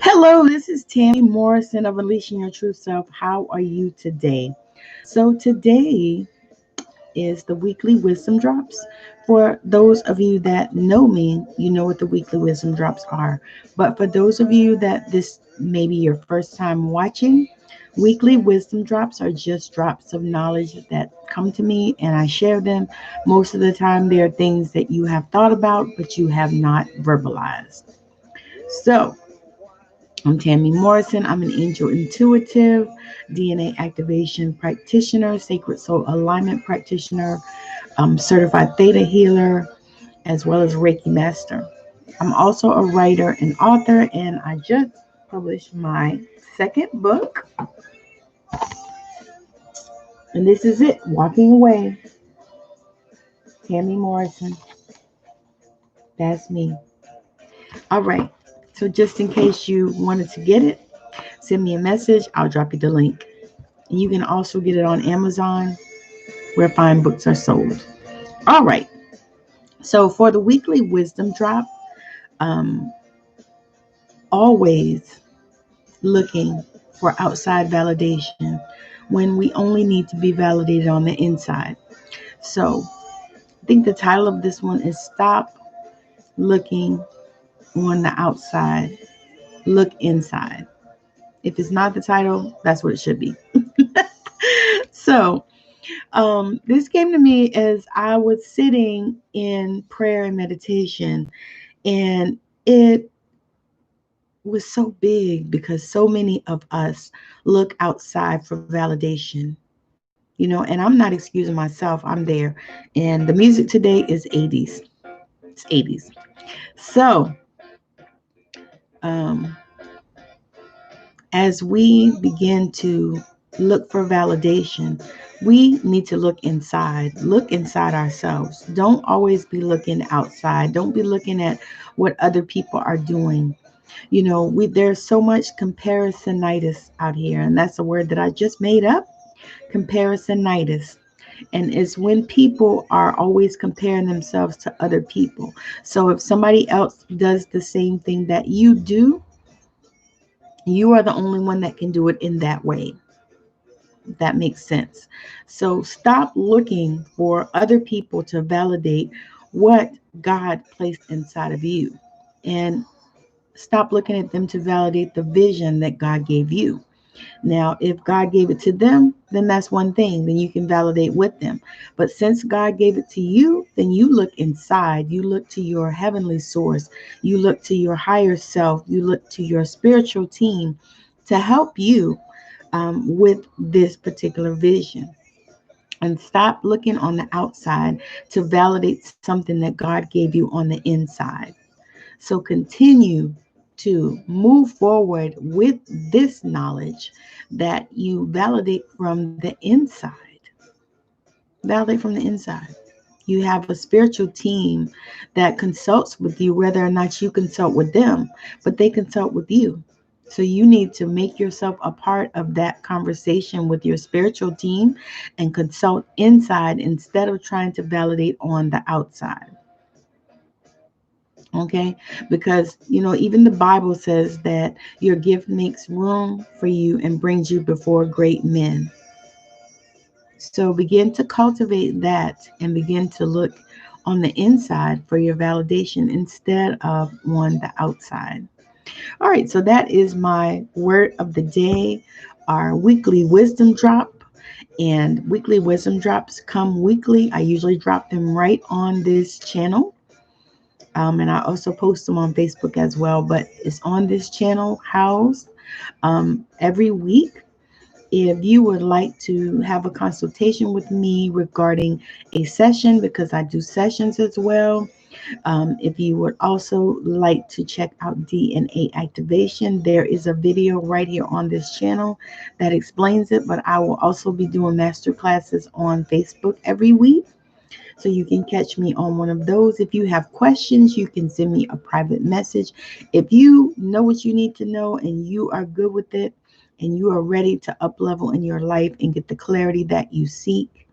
Hello, this is Tammy Morrison of Unleashing Your True Self. How are you today? So, today is the weekly wisdom drops. For those of you that know me, you know what the weekly wisdom drops are. But for those of you that this may be your first time watching, weekly wisdom drops are just drops of knowledge that come to me and I share them. Most of the time, they are things that you have thought about, but you have not verbalized. So, I'm Tammy Morrison. I'm an angel intuitive, DNA activation practitioner, sacred soul alignment practitioner, certified theta healer, as well as Reiki master. I'm also a writer and author, and I just published my second book, and this is it, Walking Away. Tammy Morrison. That's me. All right. So just in case you wanted to get it, send me a message. I'll drop you the link. You can also get it on Amazon where fine books are sold. All right. So for the weekly wisdom drop, um, always looking for outside validation when we only need to be validated on the inside. So I think the title of this one is Stop Looking on the Outside, Look Inside. If it's not the title, that's what it should be. So this came to me as I was sitting in prayer and meditation, and it was so big because so many of us look outside for validation, and I'm not excusing myself. I'm there. And the music today is 80s. It's 80s. So, um, as we begin to look for validation, we need to look inside ourselves. Don't always be looking outside. Don't be looking at what other people are doing. There's so much comparisonitis out here, and that's a word that I just made up. Comparisonitis. And it's when people are always comparing themselves to other people. So if somebody else does the same thing that you do, you are the only one that can do it in that way. That makes sense. So stop looking for other people to validate what God placed inside of you. And stop looking at them to validate the vision that God gave you. Now, if God gave it to them, then that's one thing. Then you can validate with them. But since God gave it to you, then you look inside. You look to your heavenly source. You look to your higher self. You look to your spiritual team to help you with this particular vision. And stop looking on the outside to validate something that God gave you on the inside. So continue to move forward with this knowledge that you validate from the inside. Validate from the inside. You have a spiritual team that consults with you, whether or not you consult with them, but they consult with you. So you need to make yourself a part of that conversation with your spiritual team and consult inside instead of trying to validate on the outside. Okay, because even the Bible says that your gift makes room for you and brings you before great men. So begin to cultivate that and begin to look on the inside for your validation instead of on the outside. All right, so that is my word of the day, our weekly wisdom drop. And weekly wisdom drops come weekly. I usually drop them right on this channel. And I also post them on Facebook as well, but it's on this channel housed every week. If you would like to have a consultation with me regarding a session, because I do sessions as well, if you would also like to check out DNA activation, there is a video right here on this channel that explains it, but I will also be doing master classes on Facebook every week. So you can catch me on one of those. If you have questions, you can send me a private message. If you know what you need to know and you are good with it and you are ready to up level in your life and get the clarity that you seek,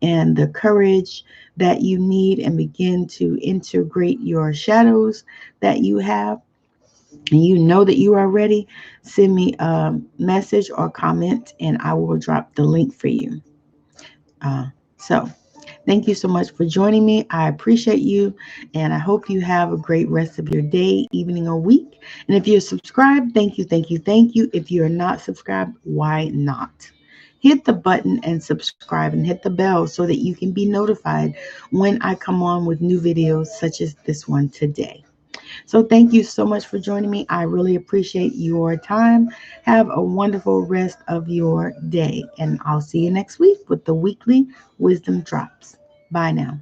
and the courage that you need and begin to integrate your shadows that you have, and you know that you are ready, send me a message or comment and I will drop the link for you. So thank you so much for joining me. I appreciate you, and I hope you have a great rest of your day, evening, or week. And if you're subscribed, thank you, thank you, thank you. If you're not subscribed, why not? Hit the button and subscribe and hit the bell so that you can be notified when I come on with new videos such as this one today. So thank you so much for joining me. I really appreciate your time. Have a wonderful rest of your day. And I'll see you next week with the weekly wisdom drops. Bye now.